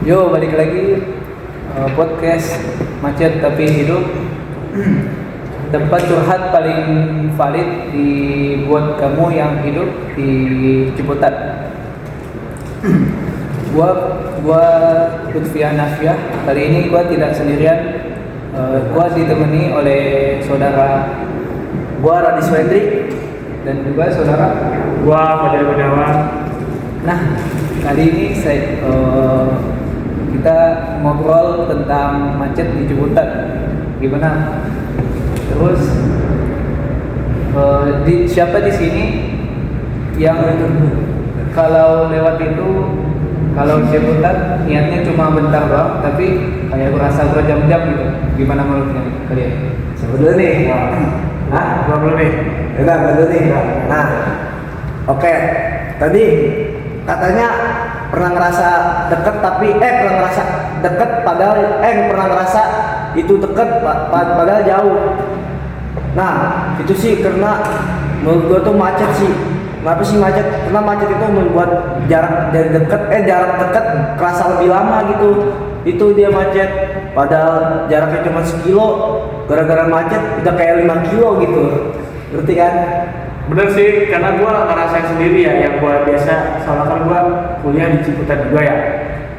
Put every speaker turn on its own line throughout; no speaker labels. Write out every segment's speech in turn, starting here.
Yo, balik lagi podcast macet tapi hidup. Tempat curhat paling valid buat kamu yang hidup di Ciputat. gua Lutfiah Nafiah. Kali ini gua tidak sendirian. Gua ditemani oleh saudara gua Radis Wendri dan juga saudara
Gua Fadil Gunawan.
Nah, kali ini kita ngobrol tentang macet di Ciputat. Gimana? Terus siapa di sini yang kalau lewat itu, kalau Ciputat niatnya cuma bentar doang, tapi kayak berasa berjam-jam gitu. Gimana menurutnya kalian?
Sebelum nih,
Gua dulu nih.
betul nih. Nah, oke. Tadi katanya pernah ngerasa deket pernah ngerasa deket padahal pernah ngerasa itu deket padahal jauh. Nah, itu sih karena menurut gua tuh macet sih. Kenapa sih macet? Karena macet itu membuat jarak dekat kerasa lebih lama gitu. Itu dia macet. Padahal jaraknya cuma 1 kilo, gara-gara macet udah kayak 5 kilo gitu. Ngerti kan?
Bener sih, karena gua ngerasain sendiri ya, yang gua biasa, soalnya kan gua kuliah di Ciputat juga ya.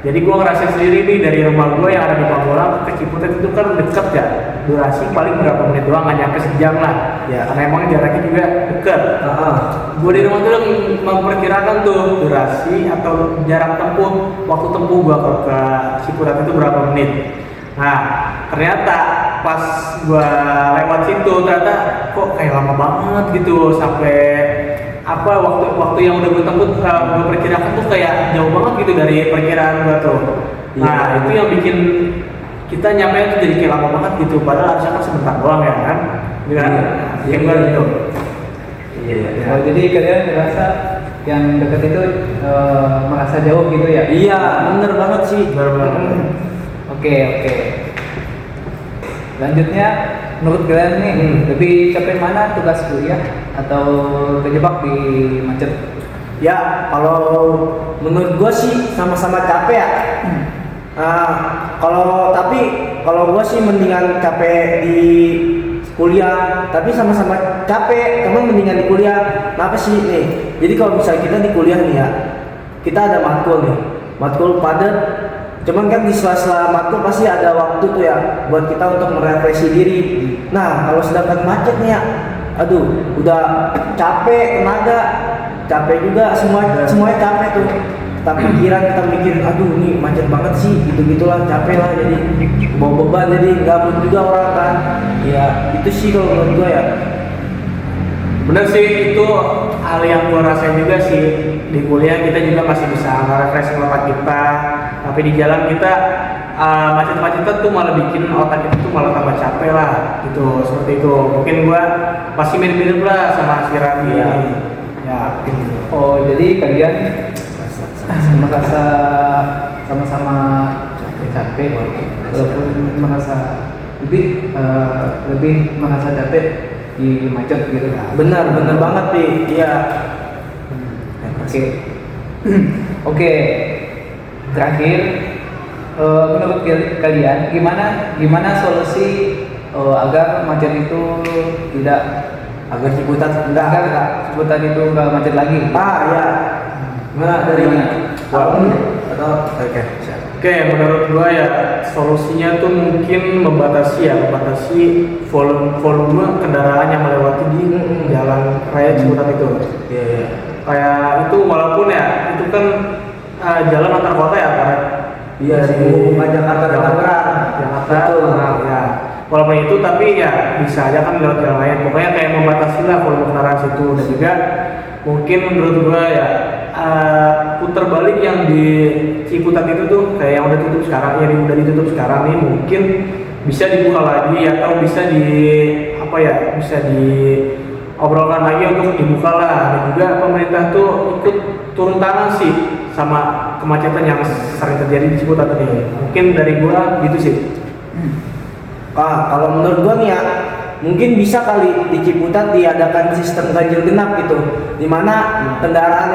Jadi gua ngerasain sendiri nih, dari rumah gua yang ada di Pamulang ke Ciputat itu kan deket ya. Durasi paling berapa menit doang, nggak nyampe sejam lah.
Ya.
Karena emang jaraknya juga deket. Gua di rumah tuh memperkirakan tuh durasi atau jarak tempuh, waktu tempuh gua ke Ciputat itu berapa menit. Nah, ternyata pas gua lewat situ ternyata kok kayak lama banget gitu, sampai waktu yang udah gua tempuh, gua perkirakan tuh kayak jauh banget gitu dari perkiraan gua tuh. Nah, itu yang bikin kita nyampe tuh jadi kayak lama banget gitu, padahal harusnya kan sebentar doang ya kan? Yang gua gitu.
Iya.
Oh, jadi kalian merasa yang dekat itu merasa jauh gitu ya?
Iya, bener banget sih.
Oke. Lanjutnya, menurut kalian nih lebih capek mana, tugas kuliah atau terjebak di macet?
Ya, kalau menurut gua sih sama-sama capek ya. Kalau gua sih mendingan capek di kuliah, tapi sama-sama capek, teman mendingan di kuliah. Kenapa sih nih? Jadi kalau misalnya kita di kuliah nih ya, kita ada matkul padat. Cuman kan di sela-sela matkul pasti ada waktu tuh ya buat kita untuk merefleksi diri. Nah, kalau sedangkan macet nih ya, aduh, udah capek, tenaga, capek juga, semuanya capek tuh. Tapi pikiran kita mikir, aduh ini macet banget sih, gitu-gitulah, capek lah, jadi bawa beban, jadi gabut juga orang kan. Ya, itu sih kalau menurut gue ya.
Bener sih, itu hal yang gue rasain juga sih. Di kuliah kita juga masih bisa nge-refresh otak kita, tapi di jalan kita macet-macetan tuh malah bikin otak kita tuh malah tambah capek lah gitu, seperti itu. Mungkin gue pasti mirip-mirip lah sama si Rani. Ya, gitu.
Oh, jadi kalian merasa sama-sama capek, walaupun merasa lebih merasa capek di macet gitu.
Benar banget nih. Iya.
Oke. Terakhir, menurut kalian gimana solusi agar macet itu tidak
Agar Ciputat
Ciputat itu nggak macet lagi?
ya. Gimana dari
Oke, menurut gua ya solusinya tuh mungkin membatasi volume kendaraan yang melewati di jalan raya Ciputat itu.
Iya.
Kayak itu walaupun ya itu kan jalan antar kota ya kan.
Iya, hubungan Jakarta dan Tangerang.
Betul. Ya. Walaupun itu tapi ya bisa aja kan lewat jalan lain. Pokoknya kayak membatasi lah volume kendaraan situ, dan juga mungkin menurut gua ya putar balik yang di Ciputat itu tuh kayak yang udah ditutup sekarang nih, mungkin bisa dibuka lagi atau bisa diobrolkan lagi untuk dibuka lah. Dan juga pemerintah tuh ikut turun tangan sih sama kemacetan yang sering terjadi di Ciputat ini. Mungkin dari gua gitu sih.
Kalau menurut gua nih ya, mungkin bisa kali di Ciputat diadakan sistem ganjil genap gitu, dimana kendaraan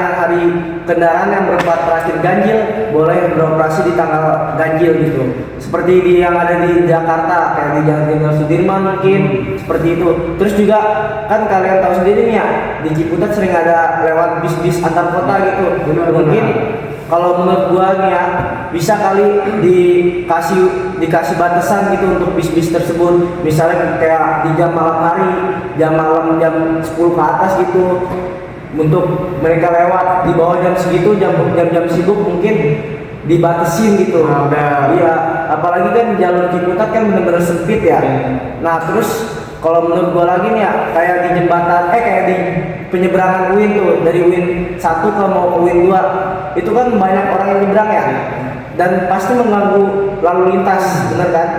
yang berplat terakhir ganjil boleh beroperasi di tanggal ganjil gitu, seperti yang ada di Jakarta kayak di Jalan Jenderal Sudirman mungkin seperti itu. Terus juga kan kalian tahu sendiri nih ya, di Ciputat sering ada lewat bis-bis antar kota gitu. Mungkin kalau menurut gua nih ya, bisa kali dikasih batasan gitu untuk bis-bis tersebut. Misalnya kayak di jam malam hari, jam 10 ke atas gitu. Untuk mereka lewat di bawah jam segitu, jam sibuk mungkin dibatasin gitu. Iya, apalagi kan jalur Ciputat kan bener-bener sempit ya. Nah, terus kalau menurut gua lagi nih ya, kayak di jembatan kayak di penyeberangan UIN tuh, dari UIN 1 ke mau ke UIN 2 itu kan banyak orang yang nyebrang ya, dan pasti mengganggu lalu lintas, bener kan?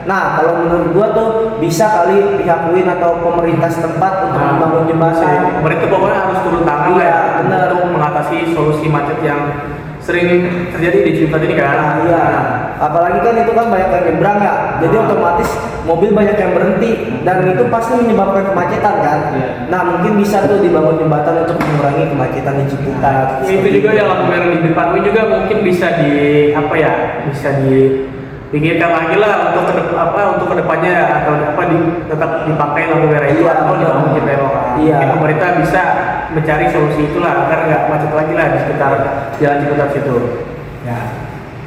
Nah, kalau menurut gua tuh bisa kali pihak UIN atau pemerintah setempat untuk membangun jembatan.
Mereka pokoknya harus turun tangan
Iya, bener.
untuk mengatasi solusi macet yang sering terjadi di Ciputat ini kan.
Nah, iya. Apalagi kan itu kan banyak yang nyebrang ya, jadi otomatis mobil banyak yang berhenti dan itu pasti menyebabkan kemacetan kan. Nah, mungkin bisa tuh dibangun jembatan untuk mengurangi kemacetan di Ciputat.
Itu juga yang lampu merah di depan UI juga mungkin bisa bisa dipikirkan lagi lah untuk kedepannya atau tetap dipakai lampu merah itu atau dibangun jembatan. Mungkin pemerintah bisa mencari solusi itulah agar nggak macet lagi lah di sekitar jalan Ciputat situ.
Ya.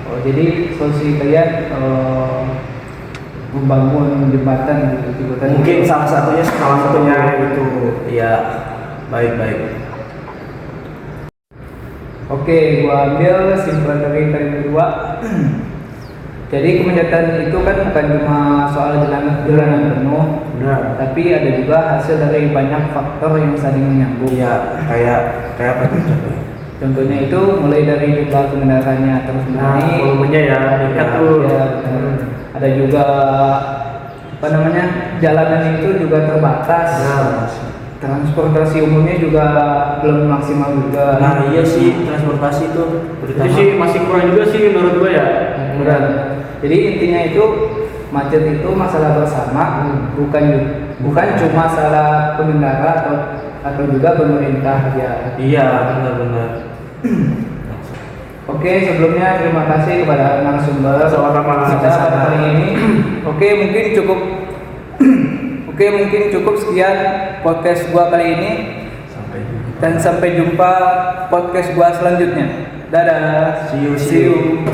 Oh, jadi solusi kalian membangun jembatan di Ciputat.
Mungkin salah satunya
itu.
Iya, baik.
Oke, gua ambil kesimpulan dari kedua. Jadi kemacetan itu kan bukan cuma soal jalanan penuh,
Benar.
tapi ada juga hasil dari banyak faktor yang saling menyambung.
Iya, kayak apa tuh contohnya?
Contohnya itu mulai dari jumlah kendaraannya terus naik,
volumenya ya meningkat tuh.
Ya, benar. Ada juga jalanan itu juga terbatas. Transportasi umumnya juga belum maksimal juga.
Nah, iya sih, transportasi itu
Itu sih masih kurang juga sih menurut gua ya.
Benar. Jadi intinya itu macet itu masalah bersama, bukan cuma salah pengendara atau juga pemerintah ya.
Iya, benar.
Oke, sebelumnya terima kasih kepada narasumber
Sama-sama.
kita pada kali ini. Oke, mungkin cukup sekian podcast gua kali ini. Dan sampai jumpa podcast gua selanjutnya. Dadah.
See you.